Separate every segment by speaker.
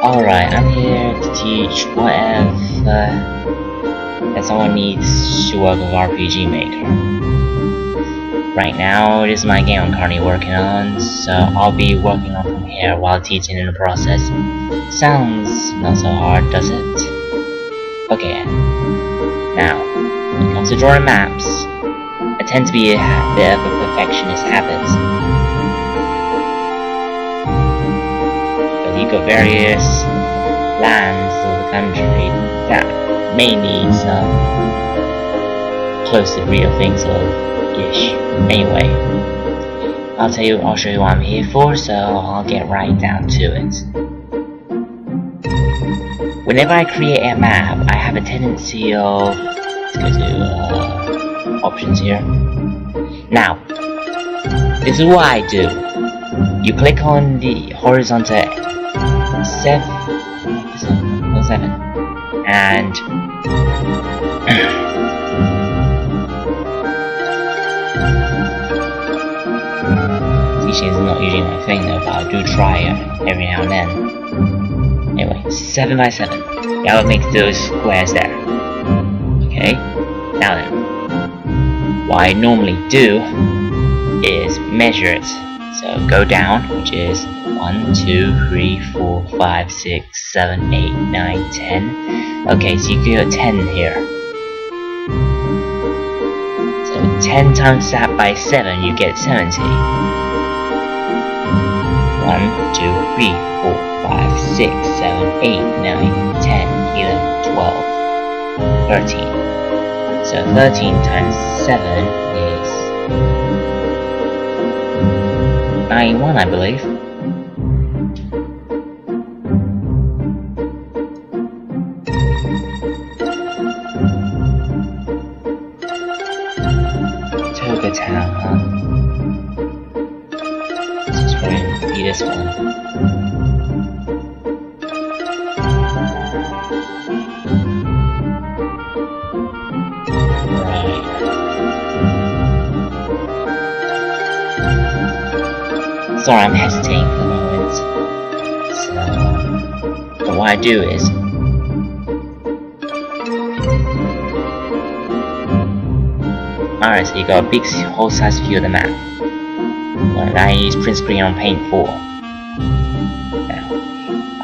Speaker 1: Alright, I'm here to teach whatever that someone needs to work with RPG Maker. Right now, it is my game I'm currently working on, so I'll be working on from here while teaching in the process. Sounds not so hard, does it? Okay. Now, when it comes to drawing maps, I tend to be a bit of a perfectionist habit. But you've got various lands of the country that may need some close to real things of ish. Anyway, I'll show you what I'm here for, so I'll get right down to it. Whenever I create a map, I have a tendency of... let's go to options here. Now, this is what I do. You click on the horizontal 7, and teaching is not usually my thing though, but I do try it every now and then. Anyway, 7 by 7. That would make those squares there. Okay, now then, what I normally do is measure it. So go down, which is 1, 2, 3, 4, 5, 6, 7, 8, 9, 10. Okay, so you get 10 here. So 10 times that by 7, you get 70. 1, 2, 3, 4, 5, 6, 7, 8, 9, 10, 11, 12, 13. So 13 times 7 is 91, I believe. Toga Town, huh? This is going to be this one. Sorry, I'm hesitating for the moment. So, but what I do is, alright, so you got a big whole size view of the map. And I use print screen on Paint 4. Now,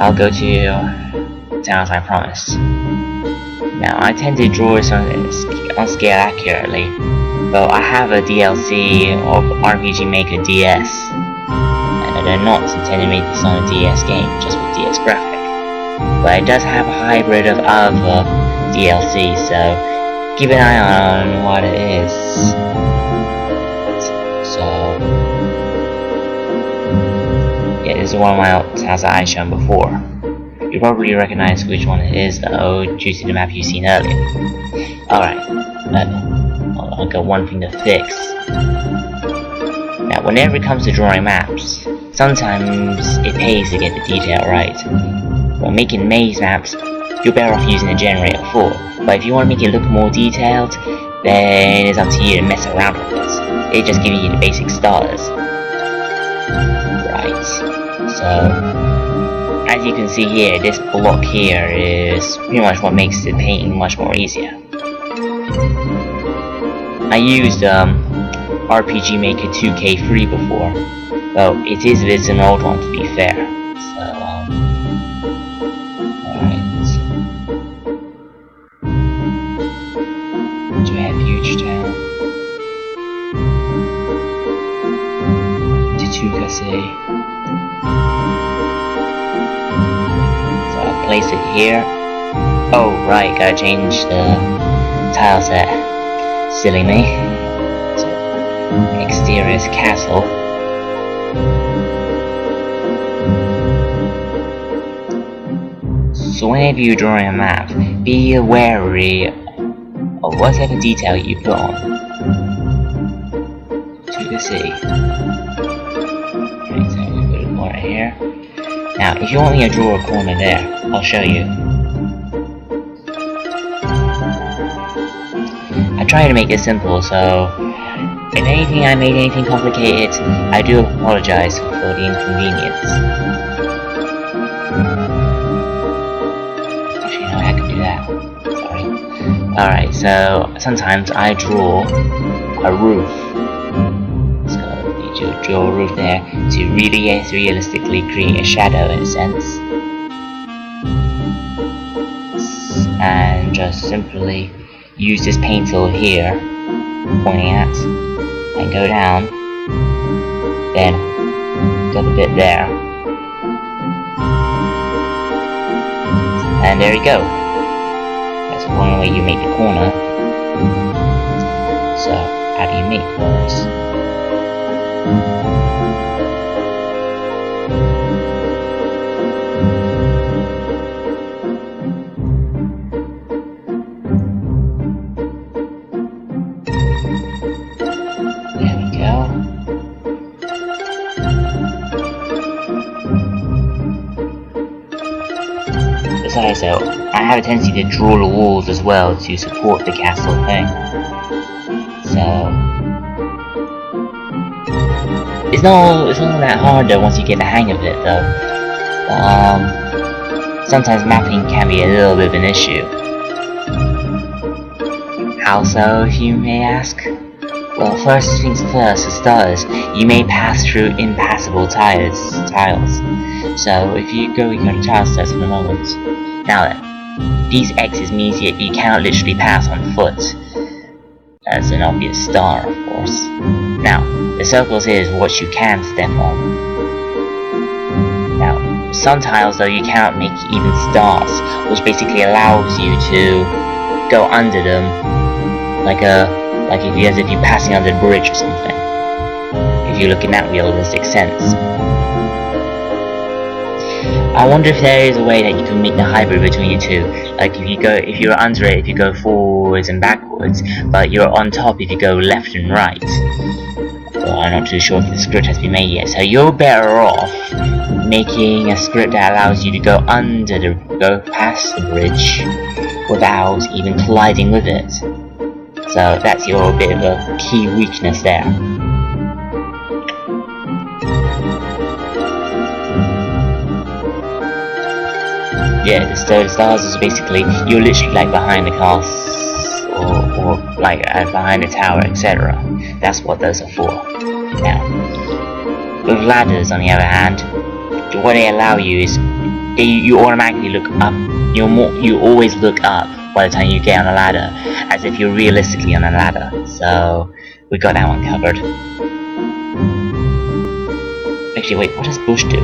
Speaker 1: I'll go to town as I promised. Now, I tend to draw this on scale accurately, but I have a DLC of RPG Maker DS. They're not intended to make this on a DS game, just with DS graphic. But it does have a hybrid of other DLC, so keep an eye on what it is. So, yeah, this is one of my towns that I've shown before. You probably recognize which one it is though, due to the map you've seen earlier. Alright, I've got one thing to fix. Now, whenever it comes to drawing maps, sometimes it pays to get the detail right. When making maze maps, you're better off using a generator 4. But if you want to make it look more detailed, then it's up to you to mess around with this. It just gives you the basic starters. Right. So, as you can see here, this block here is pretty much what makes the painting much more easier. I used RPG Maker 2K3 before. Well, it is a bit an old one to be fair. So, alright. Do we have Huge Town? Tachukase. So I'll place it here. Oh, right, gotta change the tile set. Silly me. So, exterior is castle. So whenever you're drawing a map, be wary of whatever detail you put on. To the sea. Okay, so we put a corner here. Now, if you want me to draw a corner there, I'll show you. I try to make it simple, so If anything I made anything complicated, I do apologize for the inconvenience. Actually, no, I can do that. Sorry. Alright, so sometimes I draw a roof. So you draw a roof there to really realistically create a shadow in a sense. And just simply use this paint tool here, pointing at, and go down, then got the bit there, and there you go. That's one way you make the corner. So, how do you make corners? Besides, so I have a tendency to draw the walls as well to support the castle thing. So it's not that hard though once you get the hang of it though. Sometimes mapping can be a little bit of an issue. How so, if you may ask? Well, first things first, for starters, you may pass through impassable tiles. So if you go to tile steps for a moment. Now then, these X's means you cannot literally pass on foot. As an obvious star, of course. Now, the circles is what you can step on. Now, some tiles though you cannot make even stars, which basically allows you to go under them as if you're passing under a bridge or something. If you look in that realistic sense. I wonder if there is a way that you can make the hybrid between the two. Like if you're under it, if you go forwards and backwards, but you're on top if you go left and right. Well, I'm not too sure if the script has been made yet, so you're better off making a script that allows you to go past the bridge without even colliding with it. So that's your bit of a key weakness there. Yeah, the stars is basically, you're literally like behind the castle, or like behind the tower, etc. That's what those are for. Now, with ladders on the other hand, what they allow you is, you automatically look up, you always look up by the time you get on a ladder, as if you're realistically on a ladder. So, we got that one covered. Actually wait, what does Bush do?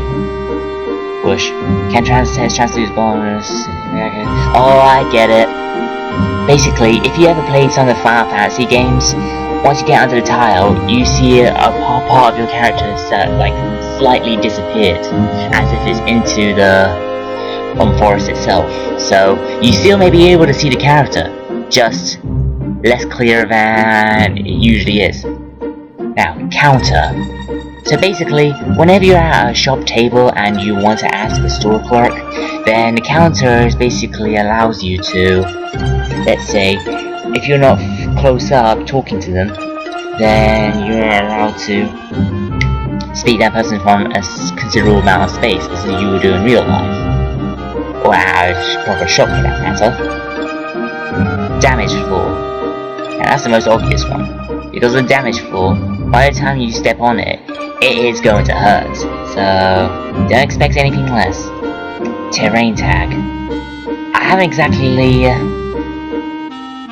Speaker 1: Bush. Can translate bonus. Oh, I get it. Basically, if you ever played some of the Final Fantasy games, once you get under the tile, you see a part of your character that like slightly disappeared, as if it's into the forest itself. So you still may be able to see the character, just less clear than it usually is. Now, counter. So basically, whenever you're at a shop table and you want to ask the store clerk, then the counter basically allows you to, let's say, if you're not close up talking to them, then you're allowed to speak that person from a considerable amount of space, as you would do in real life, or at a proper shop for that matter. Damage floor. Now that's the most obvious one, because with damage floor, by the time you step on it, it is going to hurt, so don't expect anything less. Terrain tag. I haven't exactly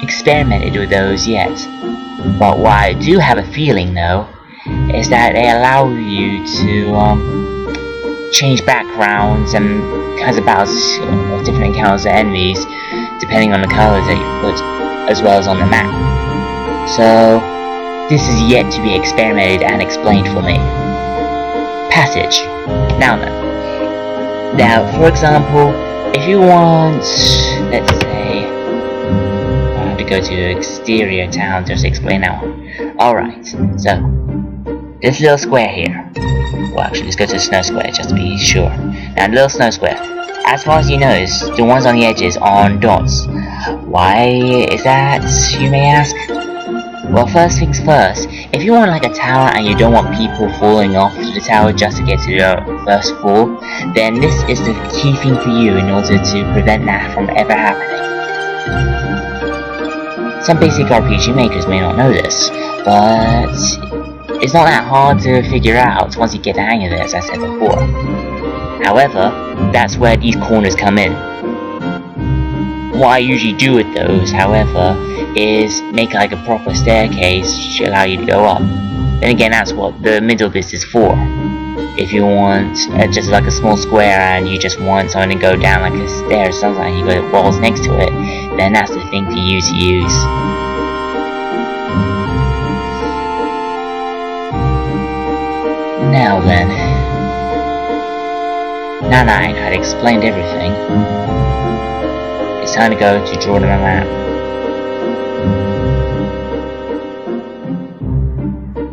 Speaker 1: experimented with those yet, but what I do have a feeling though, is that they allow you to change backgrounds and kinds of battles of different encounters and enemies, depending on the colors that you put, as well as on the map. So, this is yet to be experimented and explained for me. Passage. Now then. Now, for example, if you want, let's say, I have to go to exterior town just to explain that one. Alright, so, this little square here. Well, actually, let's go to the snow square just to be sure. Now, the little snow square. As far as you notice, the ones on the edges are on dots. Why is that, you may ask? Well, first things first, if you want like a tower and you don't want people falling off the tower just to get to the first floor, then this is the key thing for you in order to prevent that from ever happening. Some basic RPG makers may not know this, but it's not that hard to figure out once you get the hang of it, as I said before. However, that's where these corners come in. What I usually do with those, however, is make like a proper staircase to allow you to go up. Then again, that's what the middle of this is for. If you want just like a small square and you just want someone to go down like a stair, sometimes you got walls next to it, then that's the thing for you to use. Now then, now that I had explained everything, it's time to go to draw them a map.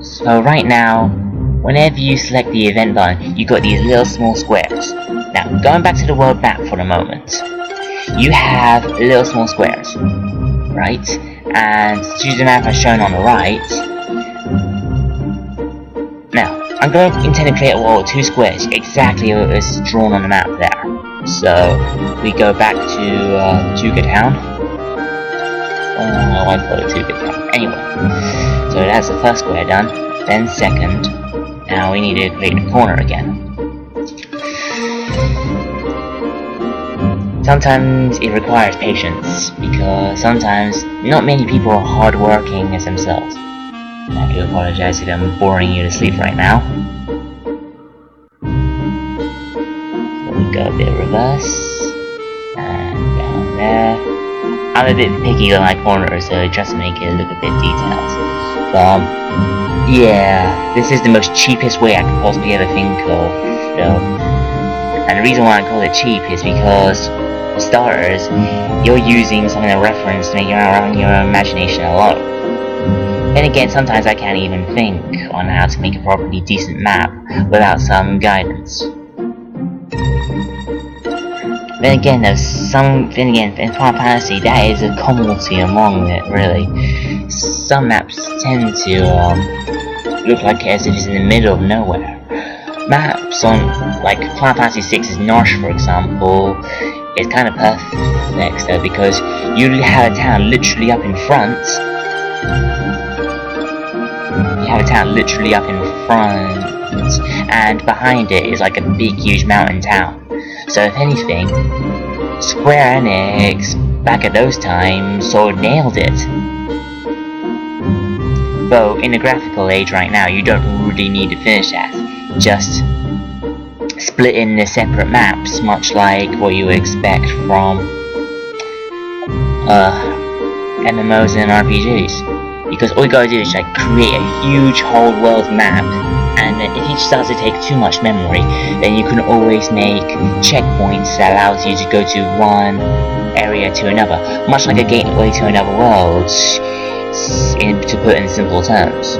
Speaker 1: So right now, whenever you select the event button, you got these little small squares. Now, going back to the world map for a moment, you have little small squares, right? And to choose the map as shown on the right. Now, I'm going to intend to create a wall with 2 squares, exactly as drawn on the map there. So, we go back to Tuga Town. Oh, I call it Tuga Town. Anyway, so that's the first square done. Then second. Now we need to create a corner again. Sometimes it requires patience, because sometimes not many people are hardworking as themselves. I do apologize if I'm boring you to sleep right now. So we go a bit reverse, and down there. I'm a bit picky on my corners, so just to make it look a bit detailed. But yeah, this is the most cheapest way I could possibly ever think of. And the reason why I call it cheap is because, for starters, you're using something to reference to make your own imagination alone. Then again, sometimes I can't even think on how to make a properly decent map without some guidance. Then again, in Final Fantasy, that is a commonality among it, really. Some maps tend to look like as if it's in the middle of nowhere. Maps on, like Final Fantasy VI's Narshe, for example, is kind of perfect though, because you have a town literally up in front. You have a town literally up in front, and behind it is like a big, huge mountain town. So if anything, Square Enix, back at those times, sort of nailed it. Though, in the graphical age right now, you don't really need to finish that. Just split in the separate maps, much like what you would expect from MMOs and RPGs. Because all you gotta do is like create a huge whole world map, and if it starts to take too much memory, then you can always make checkpoints that allows you to go to one area to another, much like a gateway to another world, to put in simple terms.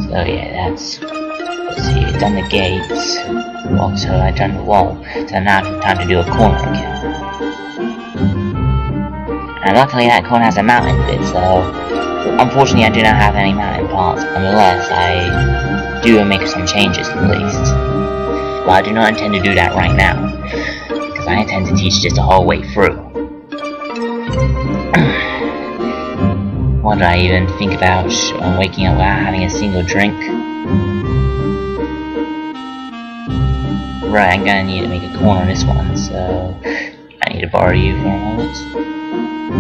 Speaker 1: So yeah, let's see, I've done the gates, also I've done the wall, so now it's time to do a corner again. And luckily that corner has a mountain bit, so unfortunately I do not have any mountain parts, unless I do make some changes at least. But I do not intend to do that right now, because I intend to teach this the whole way through. What did I even think about on waking up without having a single drink? Right, I'm gonna need to make a corner on this one, so I need to borrow you for a moment.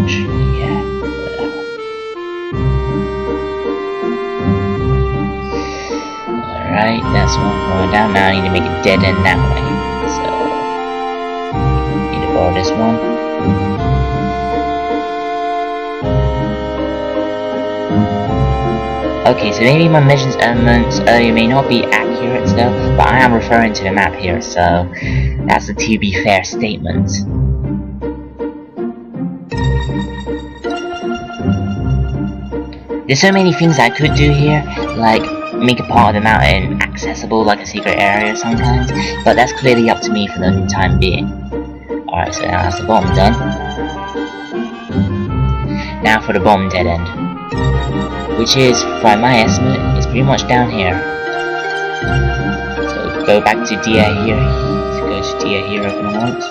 Speaker 1: Yeah, whatever. Alright, that's one going down. Now I need to make a dead end that way. So, need to borrow this one. Okay, so maybe my measurements earlier may not be accurate though, but I am referring to the map here, so that's a to be fair statement. There's so many things I could do here, like make a part of the mountain accessible like a secret area sometimes, but that's clearly up to me for the time being. Alright, so now that's the bottom done. Now for the bottom dead end, which is, by my estimate, is pretty much down here. So go back to Dia Hero. Go to Dia Hero for a moment.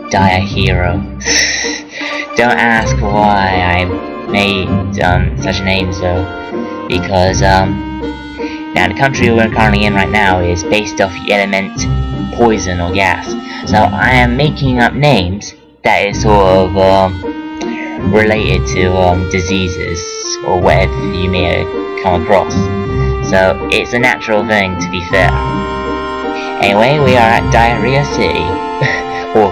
Speaker 1: Dia Hero. Don't ask why I made such names though, because now the country we're currently in right now is based off the element poison or gas. So I am making up names that is sort of related to diseases or whatever you may come across. So it's a natural thing, to be fair. Anyway, we are at Diarrhea City, or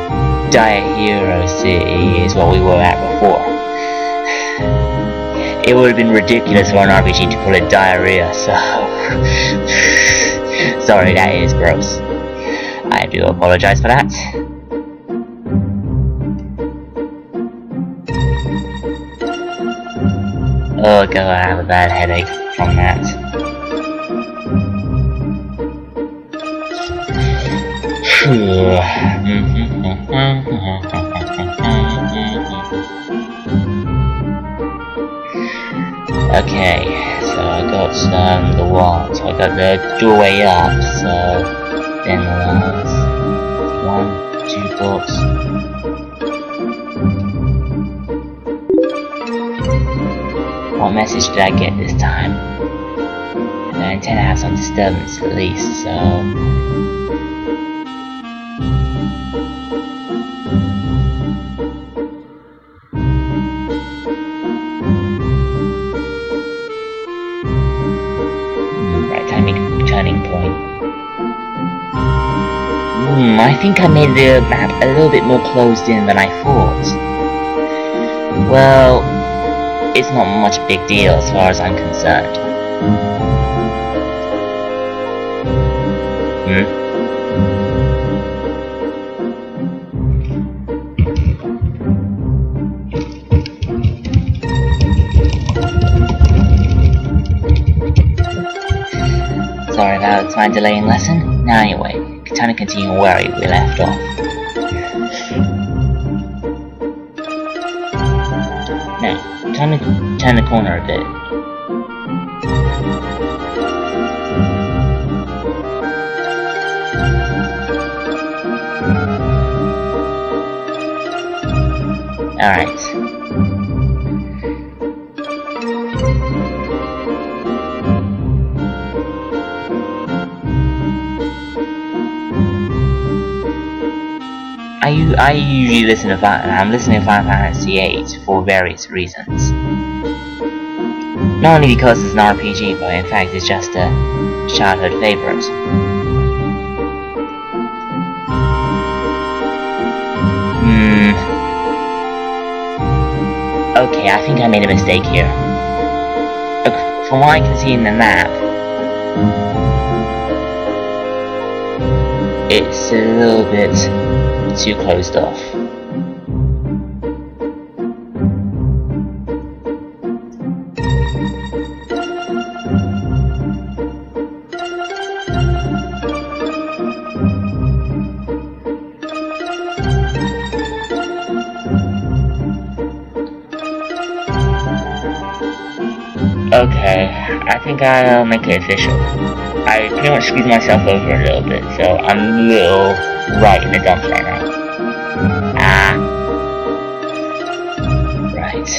Speaker 1: Dia Hero City is what we were at before. It would have been ridiculous for an RPG to call it diarrhea, so sorry, that is gross. I do apologize for that. Oh god, I have a bad headache from that. Okay, so I got the wall, so I got the doorway up, so then the last 1, 2 blocks. What message did I get this time? I intend to have some disturbance at least, so turning point. I think I made the map a little bit more closed in than I thought. Well, it's not much a big deal as far as I'm concerned. Sorry about my delay in lesson. Now anyway, time to continue where we left off. Now, time to turn the corner a bit. Alright. I usually listen to I'm listening to Final Fantasy VIII for various reasons. Not only because it's an RPG, but in fact it's just a childhood favorite. Okay, I think I made a mistake here. From what I can see in the map, it's a little bit too closed off. Okay, I think I'll make it official. I pretty much squeezed myself over a little bit, so I'm a little right in the dumps right now. Right.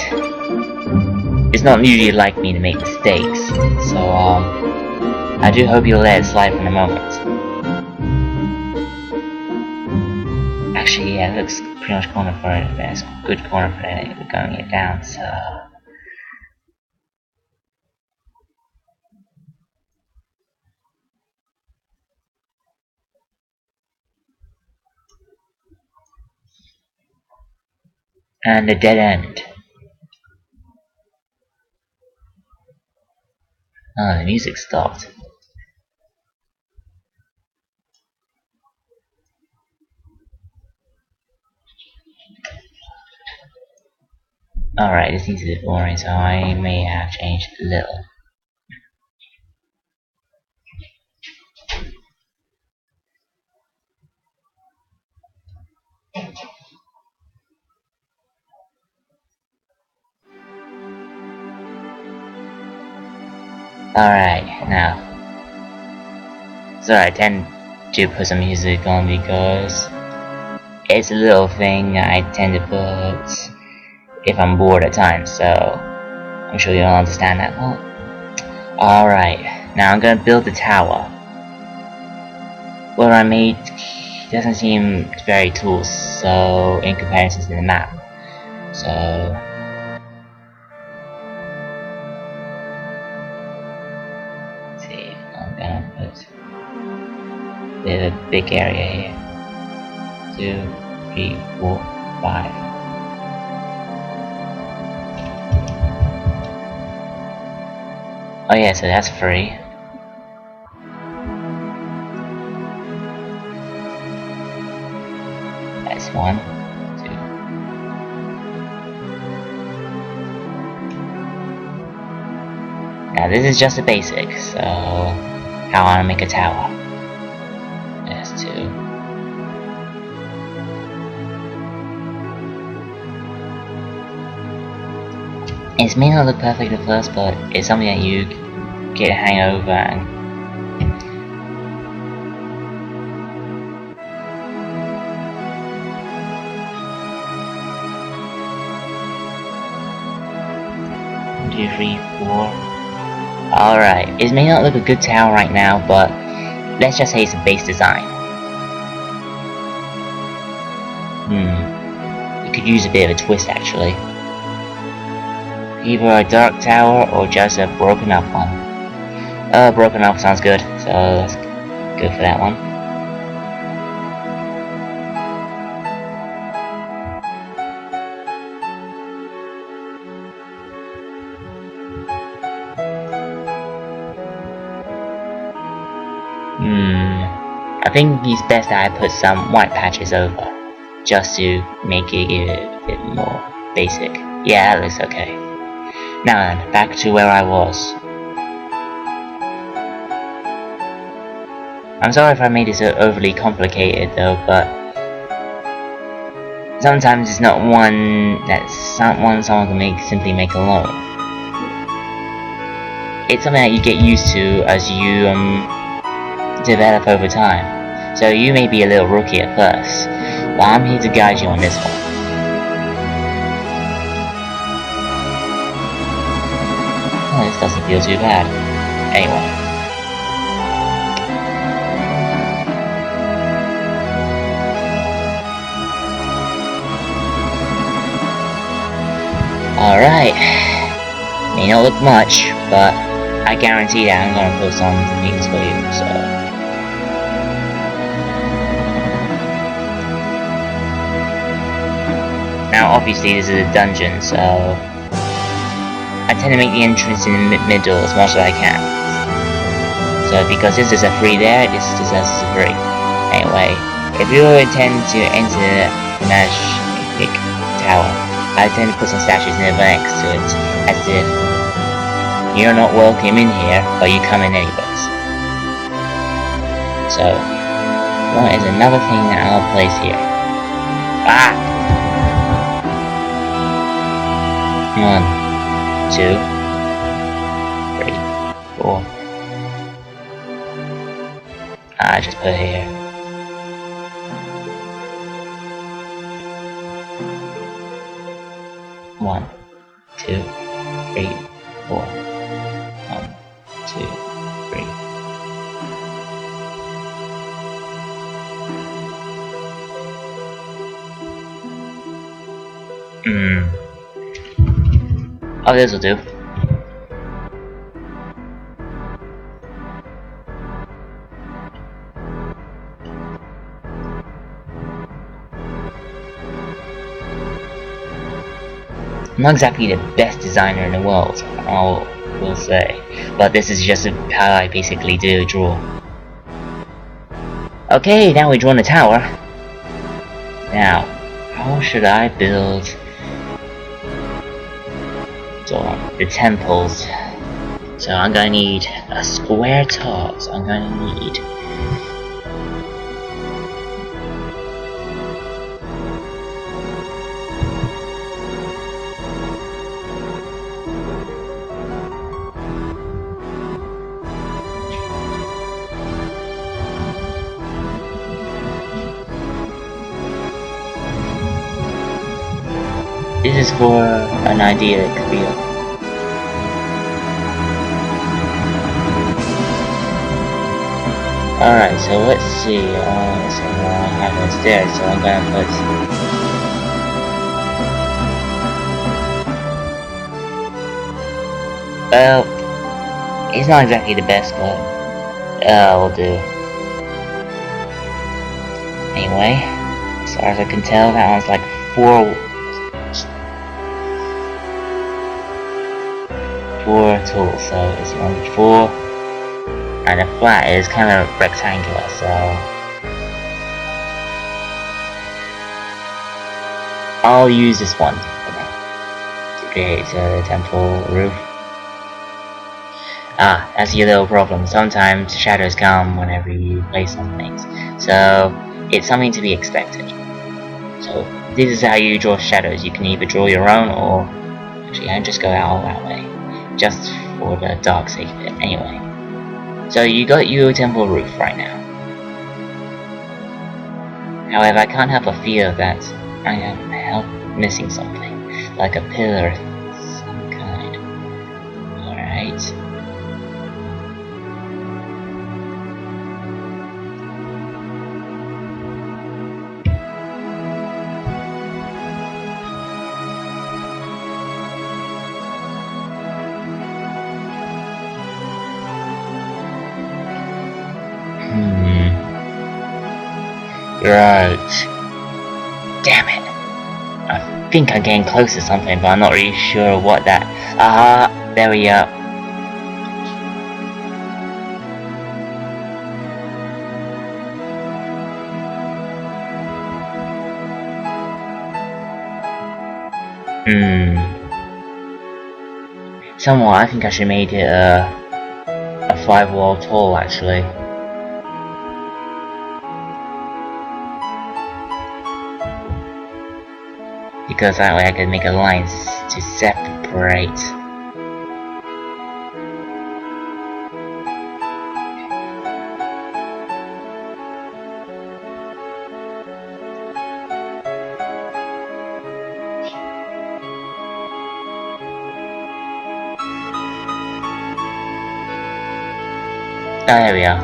Speaker 1: It's not usually like me to make mistakes, so I do hope you'll let it slide for the moment. Actually, yeah, it looks pretty much corner for it. There's a good corner for it. We're going it down, so. And a dead end. Oh, the music stopped. Alright, this needs a bit boring, so I may have changed a little. Alright, now. So I tend to put some music on because it's a little thing I tend to put if I'm bored at times, so I'm sure you'll understand that one. Alright, now I'm gonna build the tower. What I made doesn't seem very tall, so in comparison to the map. So let's see, I'm gonna put a big area here. 2, 3, 4, 5. Oh yeah, so that's 3. That's 1, 2. Now this is just a basic, so how I want to make a tower. That's 2. It may not look perfect at first, but it's something that you get a hang over and one, 2, 3, 4. Alright, it may not look a good tower right now, but let's just say it's a base design. You could use a bit of a twist actually. Either a dark tower or just a broken up one. Broken up sounds good, so let's go for that one. I think it's best that I put some white patches over, just to make it a bit more basic. Yeah, that looks okay. Now then, back to where I was. I'm sorry if I made this overly complicated though, but sometimes it's not one that someone can simply make alone. It's something that you get used to as you develop over time. So you may be a little rookie at first, but I'm here to guide you on this one. Oh, this doesn't feel too bad. Anyway. Alright. May not look much, but I guarantee that I'm gonna put some things for you, so. Now obviously this is a dungeon, so I tend to make the entrance in the middle as much as I can. So because this is a 3 there, this is a 3. Anyway, if you intend to enter the magic tower, I tend to put some statues nearby next to it, as if you're not welcome in here, but you come in anyways. So, what is another thing that I'll place here? Ah! 1, 2, 3, 4. I just put it here. One, 2, 3, 4. 1, 2, 3. Oh, this will do. I'm not exactly the best designer in the world, I will say, but this is just how I basically draw. Okay, now we've drawn the tower. Now, how should I build the temples. So I'm gonna need a square top. So I'm gonna need this is for an idyllic feel. Alright, so let's see. So I have a stair, so I'm gonna put. Well, it's not exactly the best, but will do. Anyway, as far as I can tell, that one's like 4 tools, so it's only 4. And the flat is kind of rectangular, so I'll use this one to create a temple roof. That's your little problem. Sometimes shadows come whenever you place on things, so it's something to be expected. So this is how you draw shadows. You can either draw your own, or actually I just go out all that way, just for the dark sake of it. Anyway. So you got your temple roof right now. However, I can't help but feel that I am missing something, like a pillar of some kind. Alright. Right. Damn it. I think I'm getting close to something, but I'm not really sure what that. There we go. Somewhat, I think I should make it a 5-wall tall, actually. Because that way I can make a line to separate. Oh, there we are.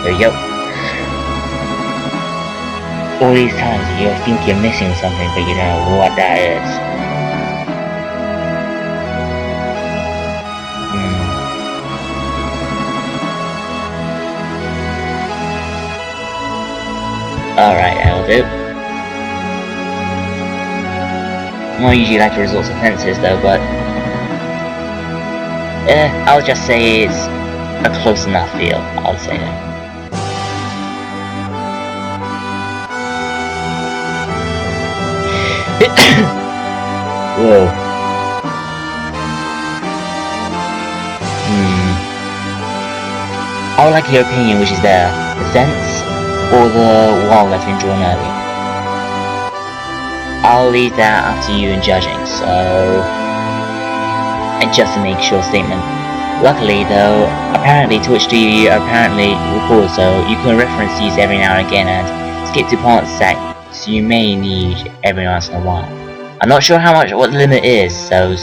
Speaker 1: There you go. All these times you think you're missing something, but you don't know what that is. Alright, that'll do. I don't usually like the results of fences though, but I'll just say it's a close enough feel, I'll say that. Whoa. I would like your opinion, which is better, the fence or the wall that's been drawn earlier. I'll leave that up to you in judging, so... And just to make sure statement. Luckily though, apparently Twitch TV apparently records, so you can reference these every now and again and skip to parts that you may need every once in a while. I'm not sure what the limit is, so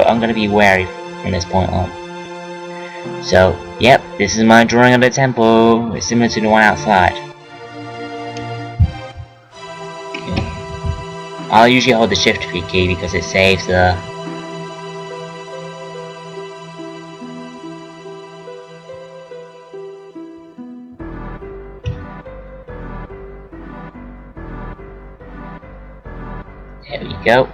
Speaker 1: I'm gonna be wary from this point on. So, yep, this is my drawing of the temple. It's similar to the one outside. Okay. I'll usually hold the shift key because it saves the... There we go.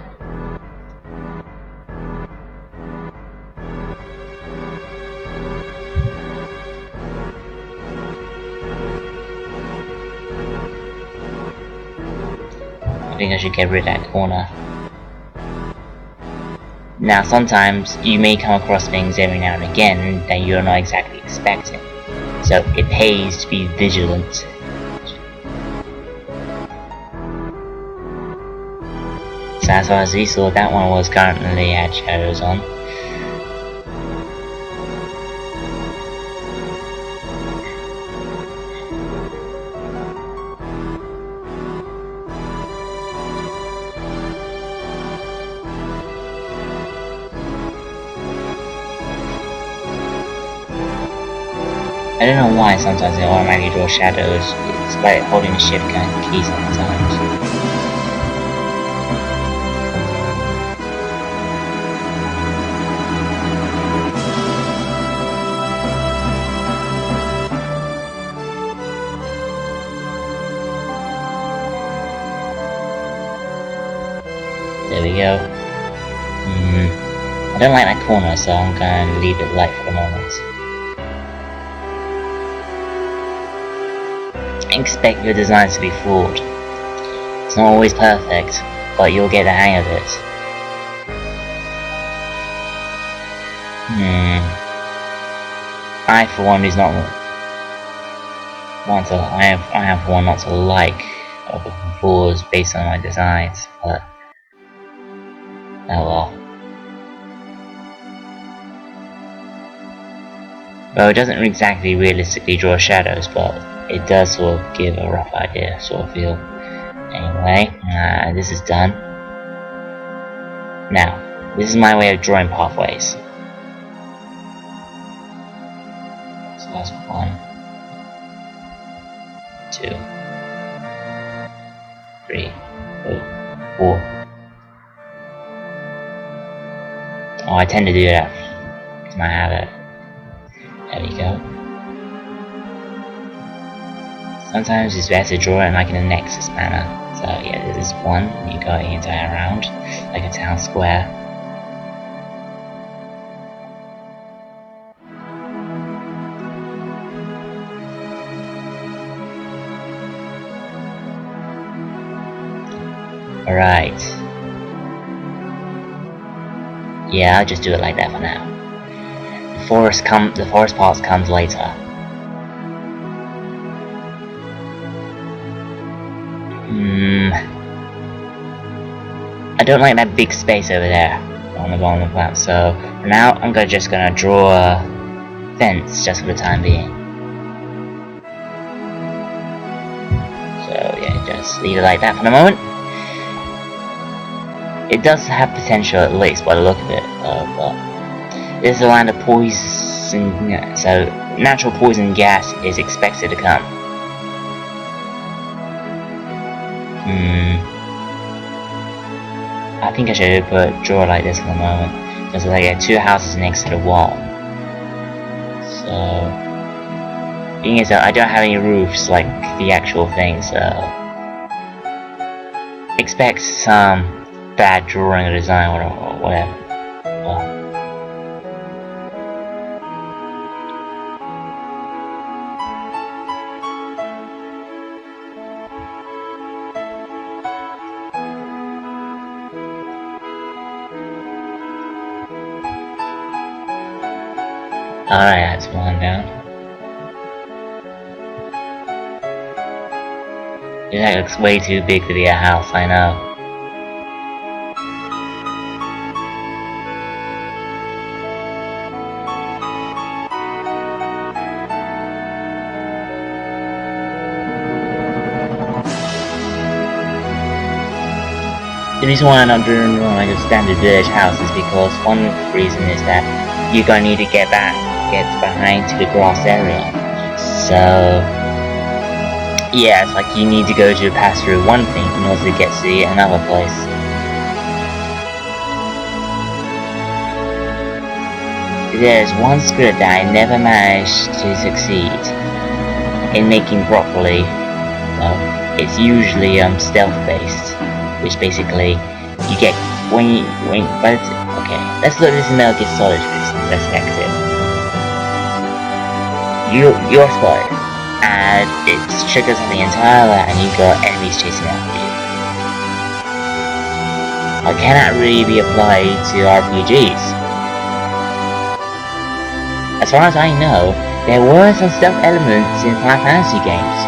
Speaker 1: I think I should get rid of that corner. Now sometimes you may come across things every now and again that you're not exactly expecting, so it pays to be vigilant. So as far as we saw, that one was currently had shadows on. I don't know why sometimes it automatically draws shadows. It's like holding the shift key sometimes. There we go. I don't like that corner, so I'm gonna leave it light for the moment. Expect your designs to be flawed. It's not always perfect, but you'll get the hang of it. I for one is not want to. I have one not to like other flaws based on my designs, but oh well. Well, it doesn't exactly realistically draw shadows, but it does sort of give a rough idea, sort of feel. Anyway, this is done. Now, this is my way of drawing pathways. So that's 1, 2, 3, 4. Oh, I tend to do that. It's my habit. There we go. Sometimes it's best to draw it like in a nexus manner. So yeah, this is 1, you go the entire round, like a town square. Alright. Yeah, I'll just do it like that for now. The forest part comes later. I don't like that big space over there on the bottom of the map, so for now I'm just gonna draw a fence just for the time being. So yeah, just leave it like that for the moment. It does have potential at least by the look of it, but this is a land of poison, so natural poison gas is expected to come. I think I should draw like this for the moment, because I get 2 houses next to the wall. So, being as though I don't have any roofs like the actual thing, so expect some bad drawing or design or whatever. Alright, that's 1 down. Yeah, that looks way too big to be a house, I know. The reason why I'm not doing like a standard village house is because one reason is that you're gonna need to get behind to the grass area. So yeah, it's like you need to pass through one thing in order to get to another place. There's one script that I never managed to succeed in making properly. It's usually stealth based, which basically you get okay, let's look at this in Metal Gear Solid for this perspective. You're spotted, and it triggers the entire land and you got enemies chasing after you. cannot really be applied to RPGs. As far as I know, there were some stealth elements in Final Fantasy games.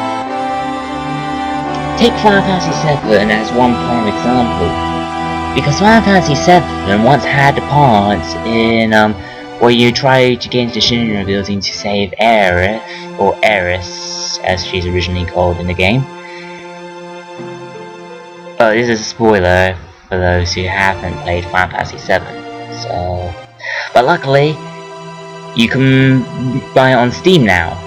Speaker 1: Take Final Fantasy VII as one prime example, because Final Fantasy VII once had the part in where you try to get into the Shinra building to save Aerith, or Aeris, as she's originally called in the game. This is a spoiler for those who haven't played Final Fantasy VII. But luckily, you can buy it on Steam now.